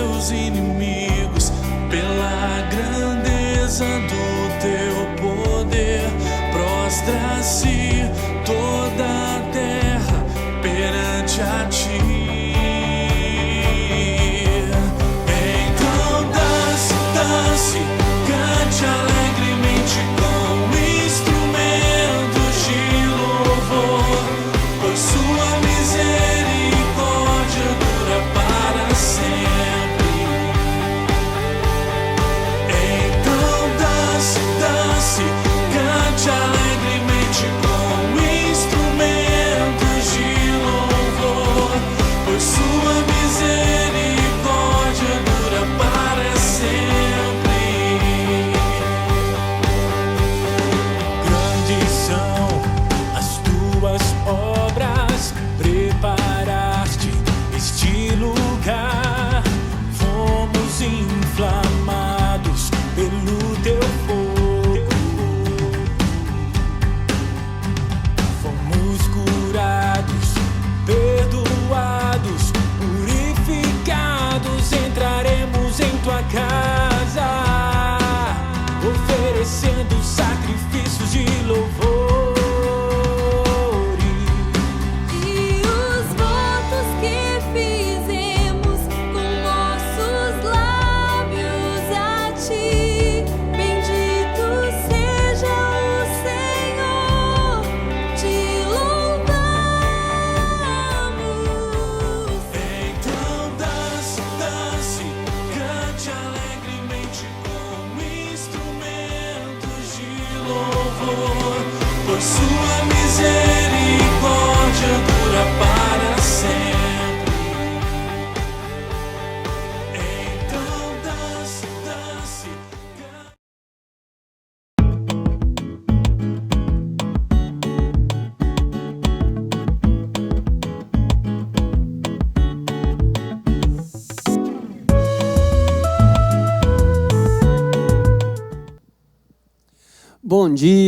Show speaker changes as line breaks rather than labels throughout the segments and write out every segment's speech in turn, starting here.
teus inimigos, pela grandeza do teu poder. Prostra-se toda a terra perante a ti. Então dance, cante alegremente com instrumentos de louvor, pois sua misericórdia dura para sempre. Então dance, cante alegremente com instrumentos de louvor, pois sua misericórdia dura para sempre. Grandes são as tuas obras, preparaste este lugar. Fomos inflamados pelo teu fogo, fomos curados, perdoados, purificados. Entraremos em tua casa, oferecendo sacrifícios de louvor.
E os votos que fizemos com nossos lábios a ti, bendito seja o Senhor, te louvamos.
Então dance, cante alegremente com instrumentos de louvor, pois sua misericórdia dura para sempre. Então dance, cante.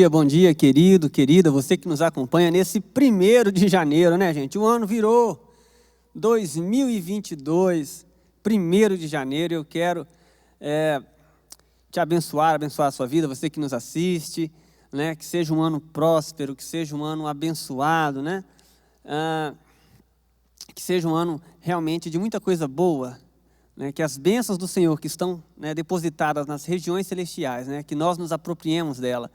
Bom dia, querido, querida, você que nos acompanha nesse 1º de janeiro, né, gente? O ano virou 2022, 1º de janeiro. Eu quero te abençoar a sua vida, você que nos assiste, né? Que seja um ano próspero, que seja um ano abençoado, né? Que seja um ano realmente de muita coisa boa, né? Que as bênçãos do Senhor que estão, né, depositadas nas regiões celestiais, né, que nós nos apropriemos dela,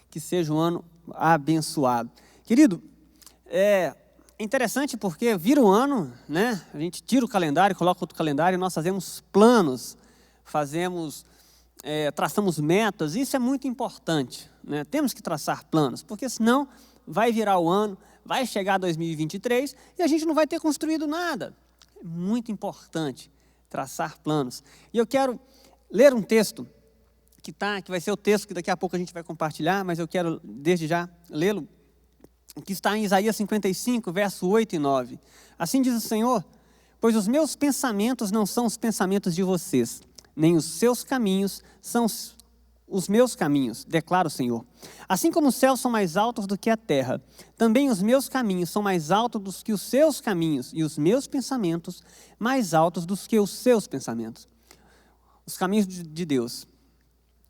que seja um ano abençoado. Querido, é interessante porque vira o ano, né, a gente tira o calendário, coloca outro calendário, e nós fazemos planos, traçamos metas. Isso é muito importante, né? Temos que traçar planos, porque senão vai virar o ano, vai chegar 2023 e a gente não vai ter construído nada. É muito importante traçar planos. E eu quero ler um texto que vai ser o texto que daqui a pouco a gente vai compartilhar, mas eu quero desde já lê-lo, que está em Isaías 55, verso 8 e 9. Assim diz o Senhor: pois os meus pensamentos não são os pensamentos de vocês, nem os seus caminhos são os meus caminhos, declara o Senhor. Assim como os céus são mais altos do que a terra, também os meus caminhos são mais altos do que os seus caminhos, e os meus pensamentos mais altos do que os seus pensamentos. Os caminhos de Deus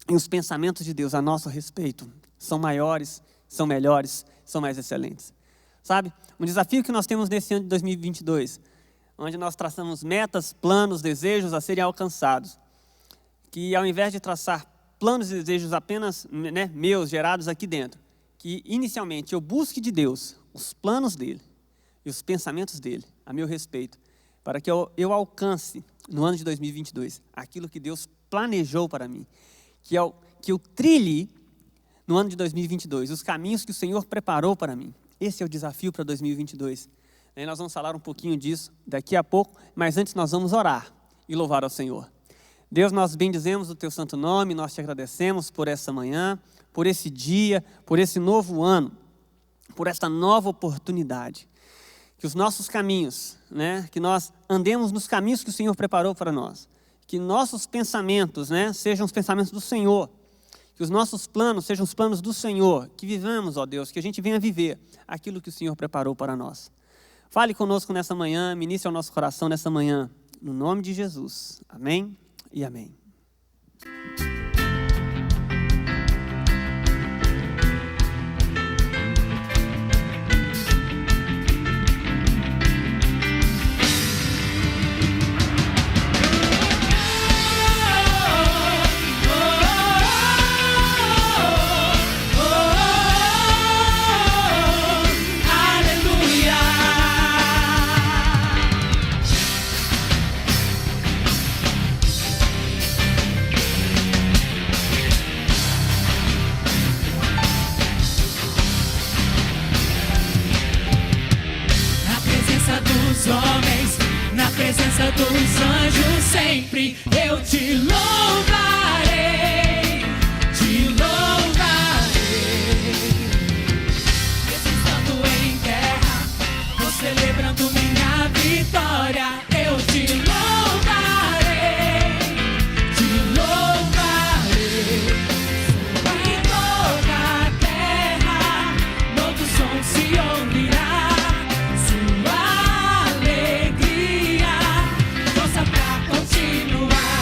e os pensamentos de Deus a nosso respeito são maiores, são melhores, são mais excelentes. Sabe? Um desafio que nós temos nesse ano de 2022, onde nós traçamos metas, planos, desejos a serem alcançados, que ao invés de traçar planos e desejos apenas, né, meus, gerados aqui dentro, que inicialmente eu busque de Deus os planos dele e os pensamentos dele a meu respeito, para que eu alcance no ano de 2022 aquilo que Deus planejou para mim, que eu trilhe no ano de 2022 os caminhos que o Senhor preparou para mim. Esse é o desafio para 2022. E nós vamos falar um pouquinho disso daqui a pouco, mas antes nós vamos orar e louvar ao Senhor. Deus, nós bendizemos o teu santo nome, nós te agradecemos por essa manhã, por esse dia, por esse novo ano, por esta nova oportunidade. Que os nossos caminhos, né, que nós andemos nos caminhos que o Senhor preparou para nós. Que nossos pensamentos, né, sejam os pensamentos do Senhor. Que os nossos planos sejam os planos do Senhor. Que vivamos, ó Deus, que a gente venha viver aquilo que o Senhor preparou para nós. Fale conosco nessa manhã, ministre ao nosso coração nessa manhã. no nome de Jesus. Amém e amém.
Homens, na presença dos anjos, sempre eu te louvarei, te louvarei. Mesmo estando em guerra, vou celebrando minha vitória, eu te louvarei, te louvarei. Em toda a terra, novo som se ouvirá. Continuar.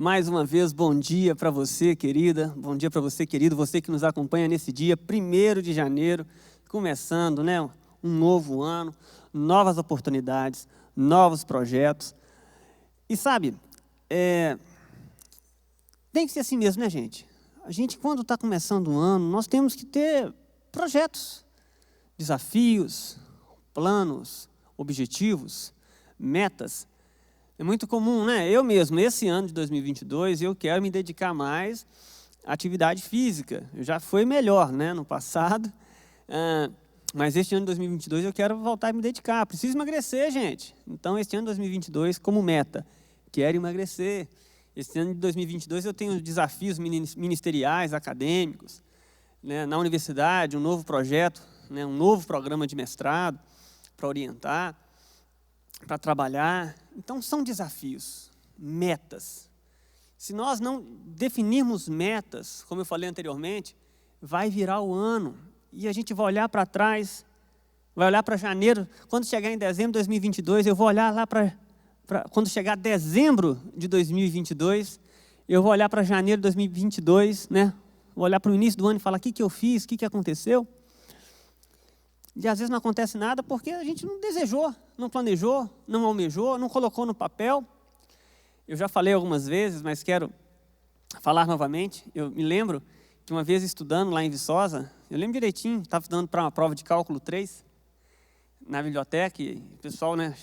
Mais uma vez, bom dia para você, querida. Bom dia para você, querido. Você que nos acompanha nesse dia, 1º de janeiro, começando, né, um novo ano, novas oportunidades, novos projetos. E sabe, tem que ser assim mesmo, né, gente? A gente, quando está começando um ano, nós temos que ter projetos, desafios, planos, objetivos, metas. É muito comum, né? Eu mesmo, esse ano de 2022, eu quero me dedicar mais à atividade física. Eu já fui melhor, né, no passado, mas este ano de 2022 eu quero voltar a me dedicar. Preciso emagrecer, gente. Então, este ano de 2022, como meta, quero emagrecer. Este ano de 2022 eu tenho desafios ministeriais, acadêmicos, né, na universidade, um novo projeto, né, um novo programa de mestrado para orientar, para trabalhar. Então, são desafios, metas. Se nós não definirmos metas, como eu falei anteriormente, vai virar o ano e a gente vai olhar para trás, vai olhar para janeiro. Quando chegar em dezembro de 2022, eu vou olhar lá quando chegar dezembro de 2022, eu vou olhar para janeiro de 2022, né? Vou olhar para o início do ano e falar: o que eu fiz, o que aconteceu? E às vezes não acontece nada porque a gente não desejou, não planejou, não almejou, não colocou no papel. Eu já falei algumas vezes, mas quero falar novamente. Eu me lembro que uma vez estudando lá em Viçosa, eu lembro direitinho, estava estudando para uma prova de cálculo 3, na biblioteca, e o pessoal, né,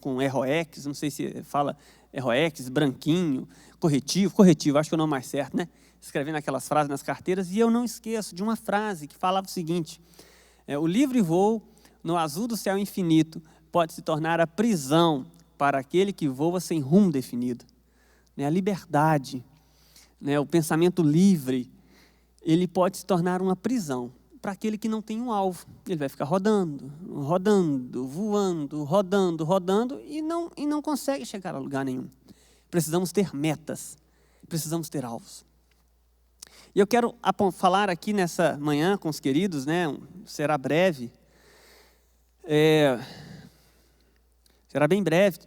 com ROEX, não sei se fala ROEX, branquinho, corretivo, acho que é o nome mais certo, né? Escrevendo aquelas frases nas carteiras, e eu não esqueço de uma frase que falava o seguinte: o livre voo no azul do céu infinito pode se tornar a prisão para aquele que voa sem rumo definido. A liberdade, o pensamento livre, ele pode se tornar uma prisão para aquele que não tem um alvo. Ele vai ficar rodando, voando, rodando e não consegue chegar a lugar nenhum. Precisamos ter metas, precisamos ter alvos. E eu quero falar aqui nessa manhã com os queridos, né? Será breve, será bem breve,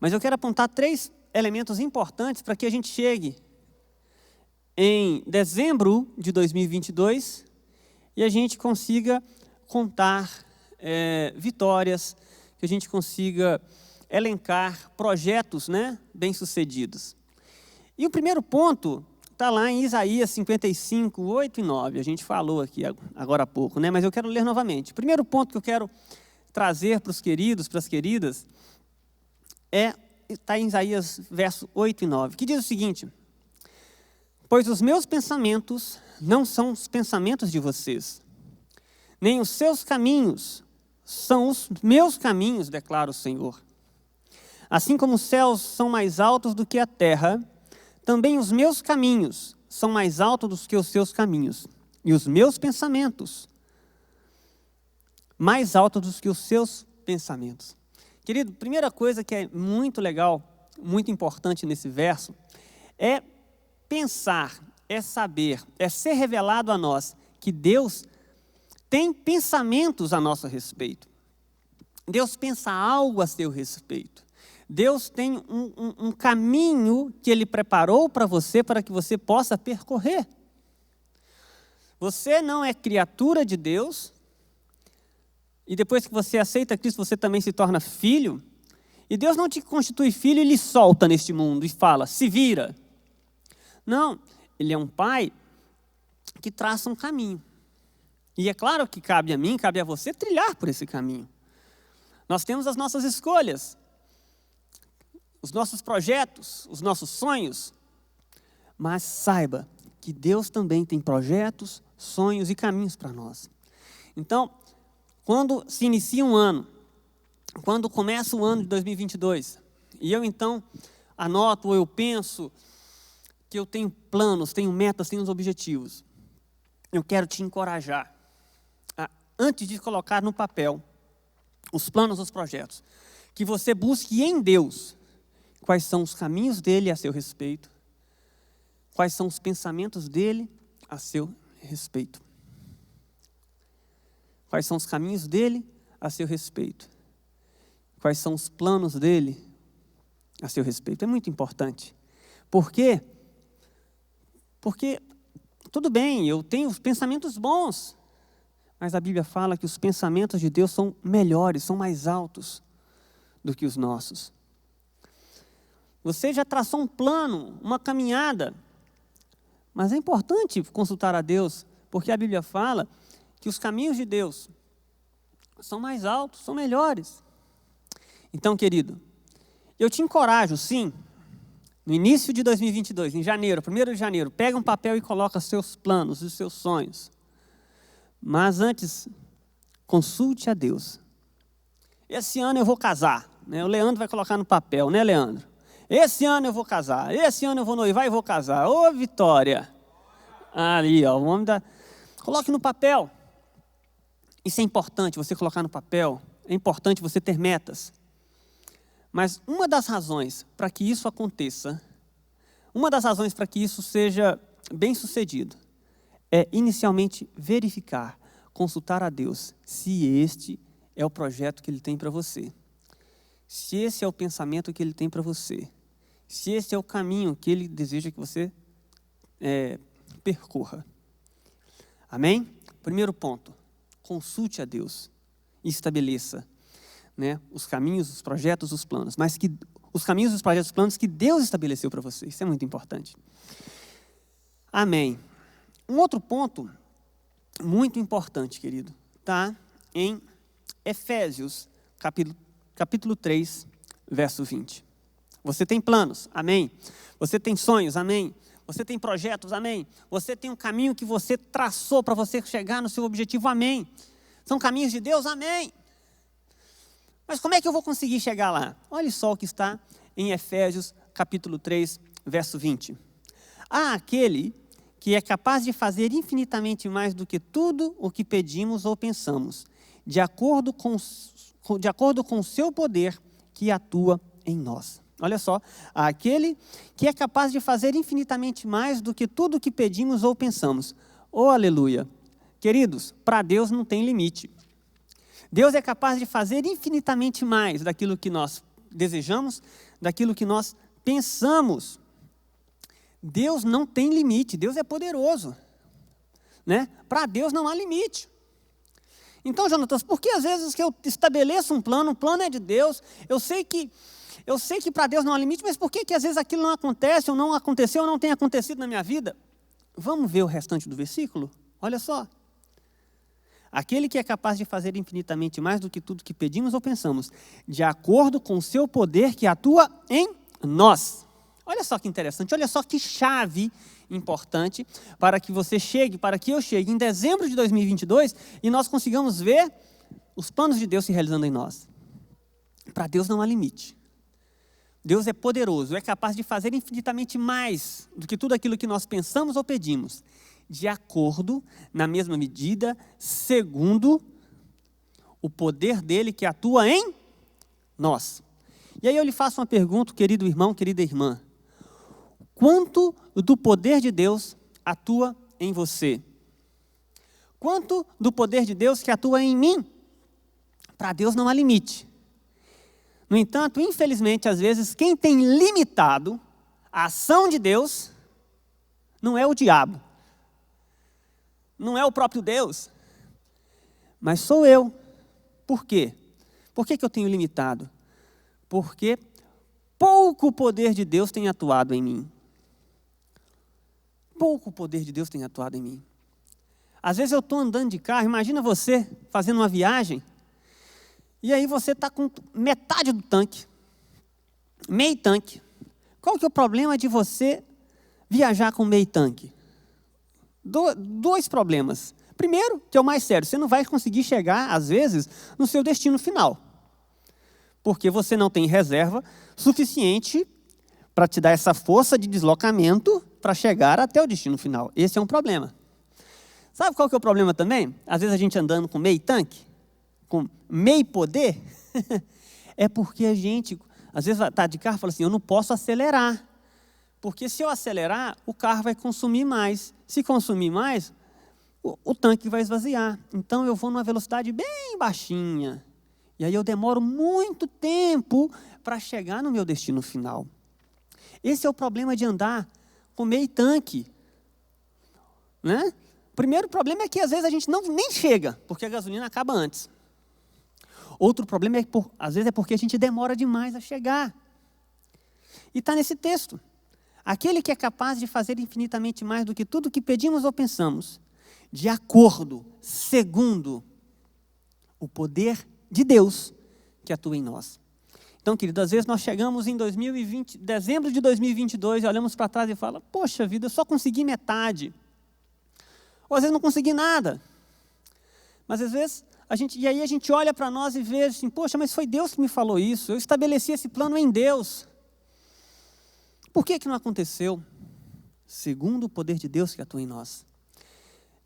mas eu quero apontar 3 elementos importantes para que a gente chegue em dezembro de 2022 e a gente consiga contar vitórias, que a gente consiga elencar projetos, né, bem-sucedidos. E o primeiro ponto está lá em Isaías 55, 8 e 9. A gente falou aqui agora há pouco, né? Mas eu quero ler novamente. O primeiro ponto que eu quero trazer para os queridos, para as queridas, está em Isaías, verso 8 e 9, que diz o seguinte: pois os meus pensamentos não são os pensamentos de vocês, nem os seus caminhos são os meus caminhos, declara o Senhor. Assim como os céus são mais altos do que a terra, também os meus caminhos são mais altos do que os seus caminhos, e os meus pensamentos mais altos do que os seus pensamentos. Querido, primeira coisa que é muito legal, muito importante nesse verso, é pensar, é saber, é ser revelado a nós que Deus tem pensamentos a nosso respeito. Deus pensa algo a seu respeito. Deus tem um caminho que Ele preparou para você, para que você possa percorrer. Você não é criatura de Deus, e depois que você aceita Cristo, você também se torna filho, e Deus não te constitui filho e lhe solta neste mundo e fala: se vira. Não, Ele é um pai que traça um caminho. E é claro que cabe a mim, cabe a você trilhar por esse caminho. Nós temos as nossas escolhas, os nossos projetos, os nossos sonhos, mas saiba que Deus também tem projetos, sonhos e caminhos para nós. Então, quando se inicia um ano, quando começa o ano de 2022, e eu então anoto ou eu penso que eu tenho planos, tenho metas, tenho objetivos, eu quero te encorajar a, antes de colocar no papel os planos, os projetos, que você busque em Deus quais são os caminhos dele a seu respeito, quais são os pensamentos dele a seu respeito. Quais são os caminhos dele a seu respeito? Quais são os planos dele a seu respeito. É muito importante. Por quê? Porque, tudo bem, eu tenho os pensamentos bons, mas a Bíblia fala que os pensamentos de Deus são melhores, são mais altos do que os nossos. Você já traçou um plano, uma caminhada, mas é importante consultar a Deus, porque a Bíblia fala que os caminhos de Deus são mais altos, são melhores. Então, querido, eu te encorajo, sim, no início de 2022, em janeiro, 1º de janeiro, pega um papel e coloca seus planos, os seus sonhos. Mas antes, consulte a Deus. Esse ano eu vou casar, né? O Leandro vai colocar no papel, né, Leandro? Esse ano eu vou casar, esse ano eu vou noivar e vou casar. Ô, Vitória! Ali, ó, o homem da... Coloque no papel. Isso é importante, você colocar no papel. É importante você ter metas. Mas uma das razões para que isso aconteça, uma das razões para que isso seja bem sucedido, é inicialmente verificar, consultar a Deus, se este é o projeto que Ele tem para você. Se esse é o pensamento que Ele tem para você. Se esse é o caminho que Ele deseja que você percorra. Amém? Primeiro ponto, consulte a Deus e estabeleça, né, os caminhos, os projetos, os planos, mas que os caminhos, os projetos, os planos que Deus estabeleceu para você. Isso é muito importante. Amém. Um outro ponto muito importante, querido, está em Efésios, capítulo 3, verso 20. Você tem planos, amém? Você tem sonhos, amém? Você tem projetos, amém? Você tem um caminho que você traçou para você chegar no seu objetivo, amém? São caminhos de Deus, amém? Mas como é que eu vou conseguir chegar lá? Olha só o que está em Efésios, capítulo 3, verso 20. Há aquele que é capaz de fazer infinitamente mais do que tudo o que pedimos ou pensamos, de acordo com o seu poder que atua em nós. Olha só, há aquele que é capaz de fazer infinitamente mais do que tudo o que pedimos ou pensamos. Oh, aleluia! Queridos, para Deus não tem limite. Deus é capaz de fazer infinitamente mais daquilo que nós desejamos, daquilo que nós pensamos. Deus não tem limite, Deus é poderoso, né? Para Deus não há limite. Então, Jonatas, por que às vezes que eu estabeleço um plano é de Deus, eu sei que para Deus não há limite, mas por que às vezes aquilo não acontece, ou não aconteceu, ou não tem acontecido na minha vida? Vamos ver o restante do versículo? Olha só. Aquele que é capaz de fazer infinitamente mais do que tudo que pedimos ou pensamos, de acordo com o seu poder que atua em nós. Olha só que interessante, olha só que chave importante para que você chegue, para que eu chegue em dezembro de 2022 e nós consigamos ver os planos de Deus se realizando em nós. Para Deus não há limite. Deus é poderoso, é capaz de fazer infinitamente mais do que tudo aquilo que nós pensamos ou pedimos, de acordo, na mesma medida, segundo o poder dele que atua em nós. E aí eu lhe faço uma pergunta, querido irmão, querida irmã. Quanto do poder de Deus atua em você? Quanto do poder de Deus que atua em mim? Para Deus não há limite. No entanto, infelizmente, às vezes, quem tem limitado a ação de Deus não é o diabo. Não é o próprio Deus. Mas sou eu. Por quê? Por que eu tenho limitado? Porque pouco poder de Deus tem atuado em mim. Pouco poder de Deus tem atuado em mim. Às vezes eu estou andando de carro, imagina você fazendo uma viagem, e aí você está com metade do tanque, meio tanque. Qual que é o problema de você viajar com meio tanque? Dois problemas. Primeiro, que é o mais sério, você não vai conseguir chegar, às vezes, no seu destino final. Porque você não tem reserva suficiente para te dar essa força de deslocamento para chegar até o destino final. Esse é um problema. Sabe qual que é o problema também? Às vezes a gente andando com meio tanque, com meio poder, é porque a gente, às vezes está de carro e fala assim, eu não posso acelerar. Porque se eu acelerar, o carro vai consumir mais. Se consumir mais, o tanque vai esvaziar. Então eu vou numa velocidade bem baixinha. E aí eu demoro muito tempo para chegar no meu destino final. Esse é o problema de andar com meio tanque. Né? O primeiro problema é que às vezes a gente nem chega, porque a gasolina acaba antes. Outro problema é que às vezes é porque a gente demora demais a chegar. E está nesse texto. Aquele que é capaz de fazer infinitamente mais do que tudo que pedimos ou pensamos, de acordo, segundo o poder de Deus que atua em nós. Então, querido, às vezes nós chegamos em dezembro de 2022 e olhamos para trás e falamos, poxa vida, eu só consegui metade. Ou às vezes não consegui nada. Mas às vezes, e aí a gente olha para nós e vê assim, poxa, mas foi Deus que me falou isso, eu estabeleci esse plano em Deus. Por que não aconteceu? Segundo o poder de Deus que atua em nós.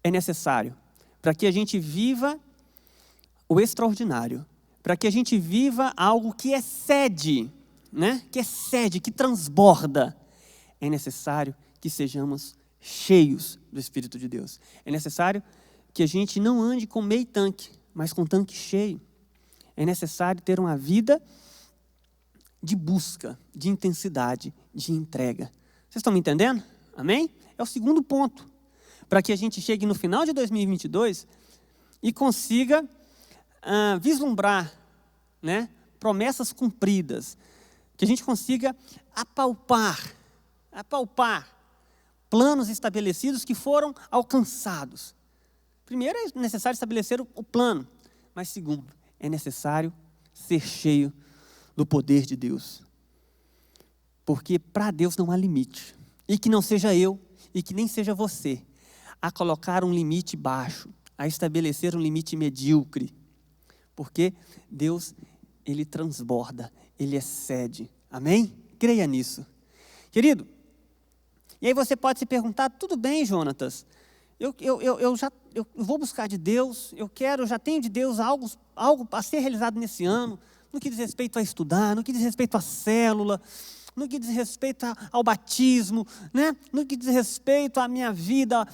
É necessário para que a gente viva o extraordinário, para que a gente viva algo que excede, né? Que excede, que transborda. É necessário que sejamos cheios do Espírito de Deus. É necessário que a gente não ande com meio tanque, mas com tanque cheio. É necessário ter uma vida de busca, de intensidade, de entrega. Vocês estão me entendendo? Amém? É o segundo ponto. Para que a gente chegue no final de 2022 e consiga vislumbrar, né, promessas cumpridas. Que a gente consiga apalpar planos estabelecidos que foram alcançados. Primeiro, é necessário estabelecer o plano. Mas segundo, é necessário ser cheio do poder de Deus. Porque para Deus não há limite. E que não seja eu, e que nem seja você, a colocar um limite baixo, a estabelecer um limite medíocre. Porque Deus, Ele transborda, Ele excede. Amém? Creia nisso. Querido, e aí você pode se perguntar, tudo bem, Jonatas, eu vou buscar de Deus, eu já tenho de Deus algo a ser realizado nesse ano, no que diz respeito a estudar, no que diz respeito à célula, no que diz respeito ao batismo, né? No que diz respeito à minha vida,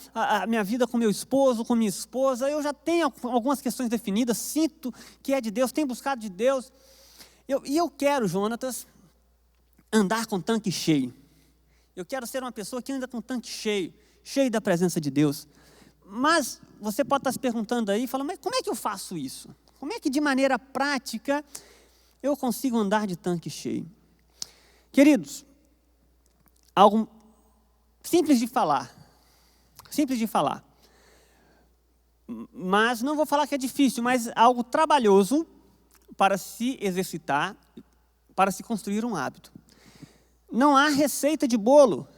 com meu esposo, com minha esposa, eu já tenho algumas questões definidas, sinto que é de Deus, tenho buscado de Deus. E eu quero, Jonatas, andar com tanque cheio. Eu quero ser uma pessoa que anda com tanque cheio, cheio da presença de Deus. Mas você pode estar se perguntando aí, falando, mas como é que eu faço isso? Como é que de maneira prática eu consigo andar de tanque cheio? Queridos, algo simples de falar, mas não vou falar que é difícil, mas algo trabalhoso para se exercitar, para se construir um hábito. Não há receita de bolo,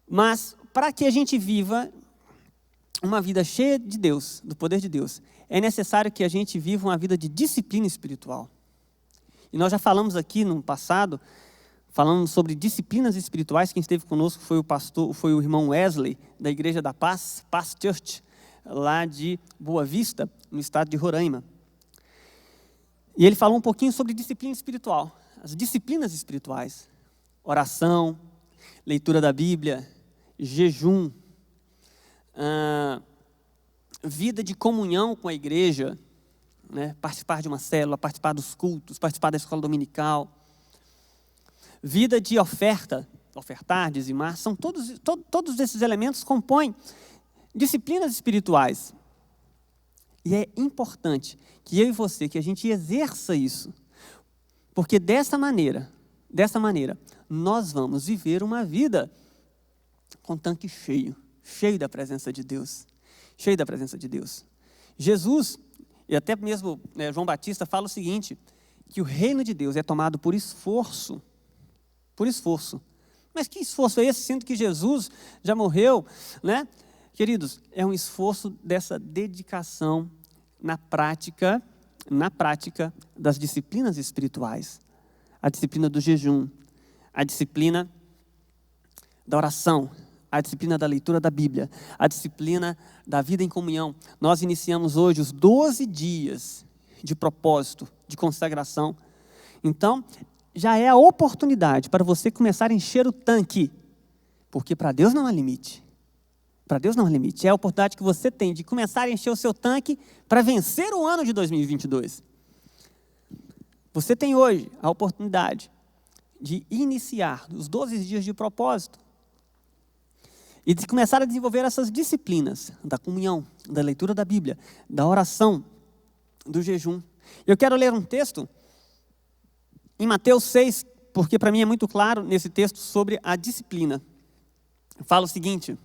mas para que a gente viva uma vida cheia de Deus, do poder de Deus, é necessário que a gente viva uma vida de disciplina espiritual. E nós já falamos aqui no passado, falamos sobre disciplinas espirituais. Quem esteve conosco foi o irmão Wesley, da Igreja da Paz, Paz Church, lá de Boa Vista, no estado de Roraima. E ele falou um pouquinho sobre disciplina espiritual, as disciplinas espirituais, oração, leitura da Bíblia, jejum, vida de comunhão com a igreja, né? Participar de uma célula, participar dos cultos, participar da escola dominical, vida de ofertar, dizimar, são todos esses elementos compõem disciplinas espirituais. E é importante que eu e você, que a gente exerça isso, porque dessa maneira, nós vamos viver uma vida com tanque cheio da presença de Deus, Jesus, e até mesmo João Batista fala o seguinte, que o reino de Deus é tomado por esforço. Mas que esforço é esse, sendo que Jesus já morreu, né? Queridos, é um esforço dessa dedicação na prática das disciplinas espirituais. A disciplina do jejum, a disciplina da oração, a disciplina da leitura da Bíblia, a disciplina da vida em comunhão. Nós iniciamos hoje os 12 dias de propósito, de consagração. Então, já é a oportunidade para você começar a encher o tanque, porque para Deus não há limite. Para Deus não há limite. É a oportunidade que você tem de começar a encher o seu tanque para vencer o ano de 2022. Você tem hoje a oportunidade de iniciar os 12 dias de propósito e de começar a desenvolver essas disciplinas da comunhão, da leitura da Bíblia, da oração, do jejum. Eu quero ler um texto em Mateus 6, porque para mim é muito claro nesse texto sobre a disciplina. Fala o seguinte,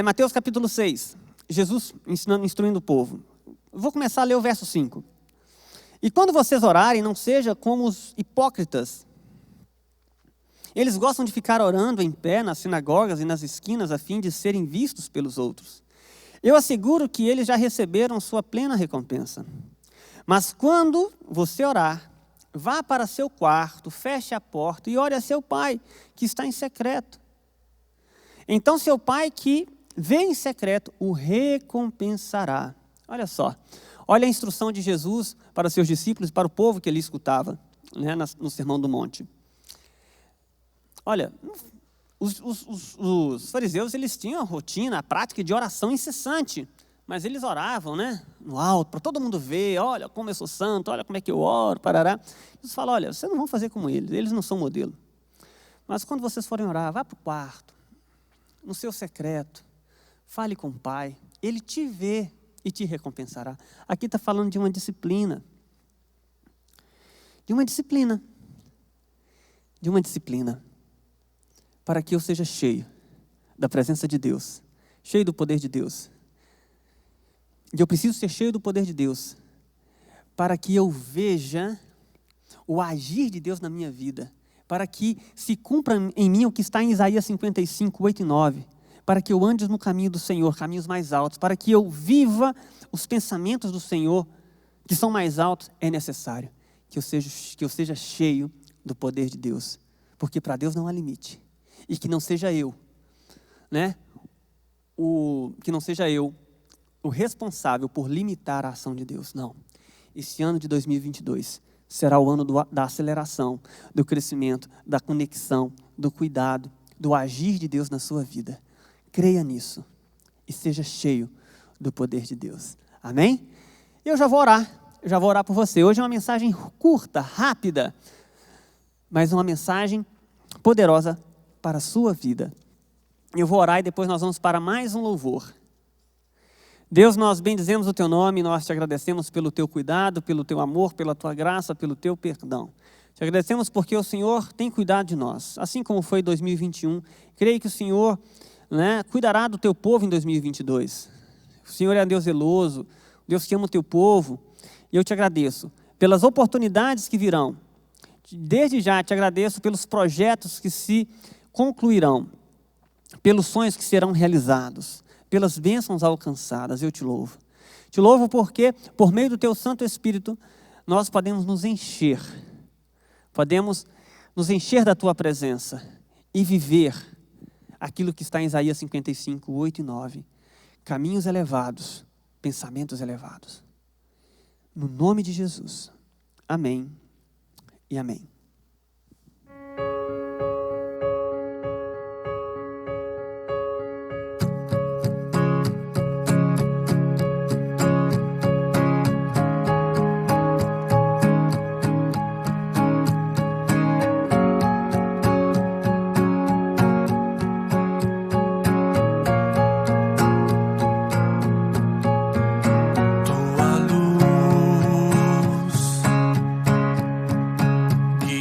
Mateus capítulo 6, Jesus instruindo o povo. Vou começar a ler o verso 5. E quando vocês orarem, não seja como os hipócritas. Eles gostam de ficar orando em pé nas sinagogas e nas esquinas a fim de serem vistos pelos outros. Eu asseguro que eles já receberam sua plena recompensa. Mas quando você orar, vá para seu quarto, feche a porta e ore a seu pai, que está em secreto. Então seu pai que vê em secreto o recompensará. Olha só, olha a instrução de Jesus para os seus discípulos e para o povo que ele escutava, né, no Sermão do Monte. Olha, os fariseus, eles tinham a rotina, a prática de oração incessante, mas eles oravam, né, no alto, para todo mundo ver, olha como eu sou santo, olha como é que eu oro, parará. Jesus fala, olha, vocês não vão fazer como eles não são modelo. Mas quando vocês forem orar, vá para o quarto, no seu secreto, fale com o Pai, Ele te vê e te recompensará. Aqui está falando de uma disciplina. De uma disciplina. De uma disciplina. Para que eu seja cheio da presença de Deus, cheio do poder de Deus. E eu preciso ser cheio do poder de Deus, para que eu veja o agir de Deus na minha vida, para que se cumpra em mim o que está em Isaías 55, 8 e 9, para que eu ande no caminho do Senhor, caminhos mais altos, para que eu viva os pensamentos do Senhor, que são mais altos, é necessário que eu seja cheio do poder de Deus, porque para Deus não há limite. E que não seja eu, né? Que não seja eu o responsável por limitar a ação de Deus. Não. Esse ano de 2022 será o ano da aceleração, do crescimento, da conexão, do cuidado, do agir de Deus na sua vida. Creia nisso e seja cheio do poder de Deus. Amém? Eu já vou orar por você. Hoje é uma mensagem curta, rápida, mas uma mensagem poderosa para a sua vida. Eu vou orar e depois nós vamos para mais um louvor. Deus, nós bendizemos o Teu nome, nós Te agradecemos pelo Teu cuidado, pelo Teu amor, pela Tua graça, pelo Teu perdão. Te agradecemos porque o Senhor tem cuidado de nós, assim como foi 2021. Creio que o Senhor, né, cuidará do Teu povo em 2022. O Senhor é um Deus zeloso, Deus que ama o Teu povo, e eu Te agradeço pelas oportunidades que virão. Desde já Te agradeço pelos projetos que se concluirão, pelos sonhos que serão realizados, pelas bênçãos alcançadas. Eu Te louvo. Te louvo porque, por meio do Teu Santo Espírito, nós podemos nos encher da Tua presença e viver aquilo que está em Isaías 55, 8 e 9. Caminhos elevados, pensamentos elevados. No nome de Jesus. Amém e amém.
Que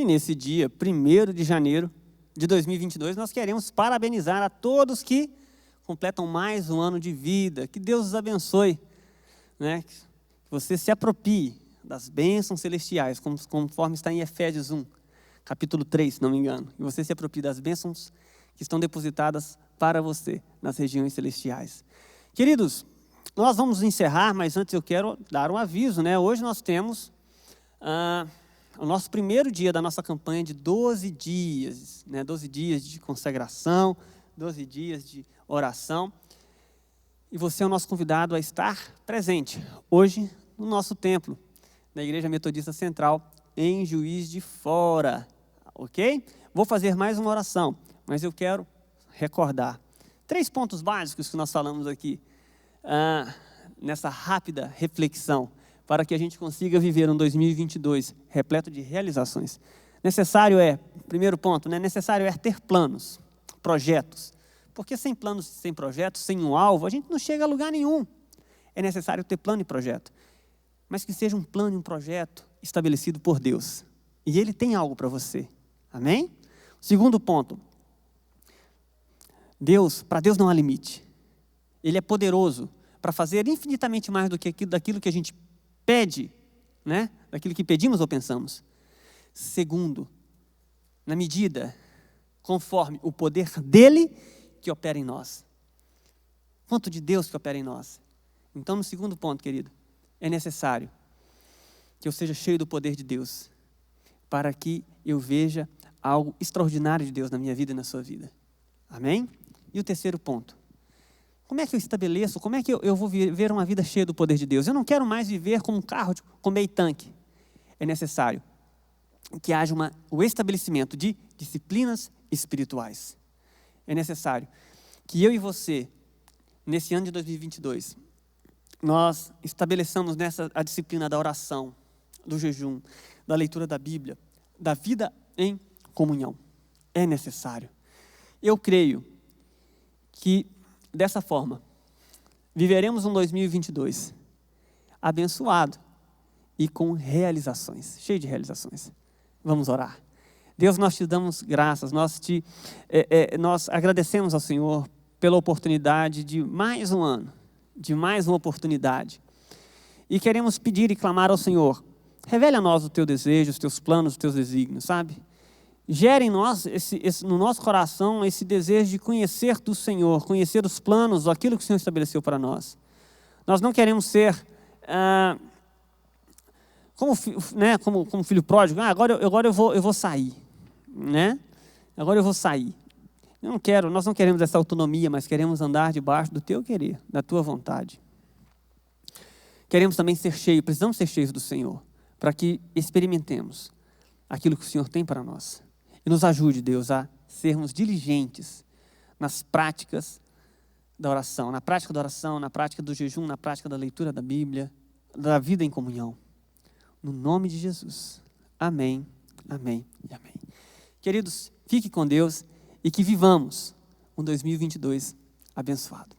nesse dia, 1º de janeiro de 2022, nós queremos parabenizar a todos que completam mais um ano de vida. Que Deus os abençoe, né? Que você se aproprie das bênçãos celestiais, conforme está em Efésios 1, capítulo 3, se não me engano. E você se aproprie das bênçãos que estão depositadas para você nas regiões celestiais. Queridos, nós vamos encerrar, mas antes eu quero dar um aviso, né? Hoje nós temos o nosso primeiro dia da nossa campanha de 12 dias, né? 12 dias de consagração, 12 dias de oração. E você é o nosso convidado a estar presente hoje no nosso templo, na Igreja Metodista Central, em Juiz de Fora, ok? Vou fazer mais uma oração, mas eu quero recordar 3 pontos básicos que nós falamos aqui, nessa rápida reflexão, para que a gente consiga viver um 2022 repleto de realizações. Primeiro ponto, né? Necessário é ter planos, projetos, porque sem planos, sem projetos, sem um alvo, a gente não chega a lugar nenhum. É necessário ter plano e projeto, mas que seja um plano e um projeto estabelecido por Deus. E Ele tem algo para você. Amém? Segundo ponto, para Deus não há limite. Ele é poderoso para fazer infinitamente mais do que daquilo que a gente pede, né? Daquilo que pedimos ou pensamos. Segundo, na medida, conforme o poder dEle que opera em nós. Quanto de Deus que opera em nós. Então, no segundo ponto, querido, é necessário que eu seja cheio do poder de Deus, para que eu veja algo extraordinário de Deus na minha vida e na sua vida. Amém? E o terceiro ponto, como é que eu estabeleço, como é que eu vou viver uma vida cheia do poder de Deus? Eu não quero mais viver como um carro com meio tanque. É necessário que haja o estabelecimento de disciplinas espirituais. É necessário que eu e você, nesse ano de 2022, nós estabeleçamos a disciplina da oração, do jejum, da leitura da Bíblia, da vida em comunhão. É necessário. Eu creio que, dessa forma, viveremos um 2022 abençoado e com realizações, cheio de realizações. Vamos orar. Deus, nós te damos graças, nós agradecemos ao Senhor pela oportunidade de mais um ano, de mais uma oportunidade. E queremos pedir e clamar ao Senhor, revele a nós o teu desejo, os teus planos, os teus desígnios, sabe? Gere em nós, no nosso coração, esse desejo de conhecer do Senhor, conhecer os planos, aquilo que o Senhor estabeleceu para nós. Nós não queremos ser como filho pródigo, agora eu vou sair, né? Agora eu vou sair. Nós não queremos essa autonomia, mas queremos andar debaixo do teu querer, da tua vontade. Queremos também ser cheios, precisamos ser cheios do Senhor, para que experimentemos aquilo que o Senhor tem para nós. E nos ajude, Deus, a sermos diligentes nas práticas da oração, na prática do jejum, na prática da leitura da Bíblia, da vida em comunhão. No nome de Jesus. Amém, amém e amém. Queridos, fique com Deus e que vivamos um 2022 abençoado.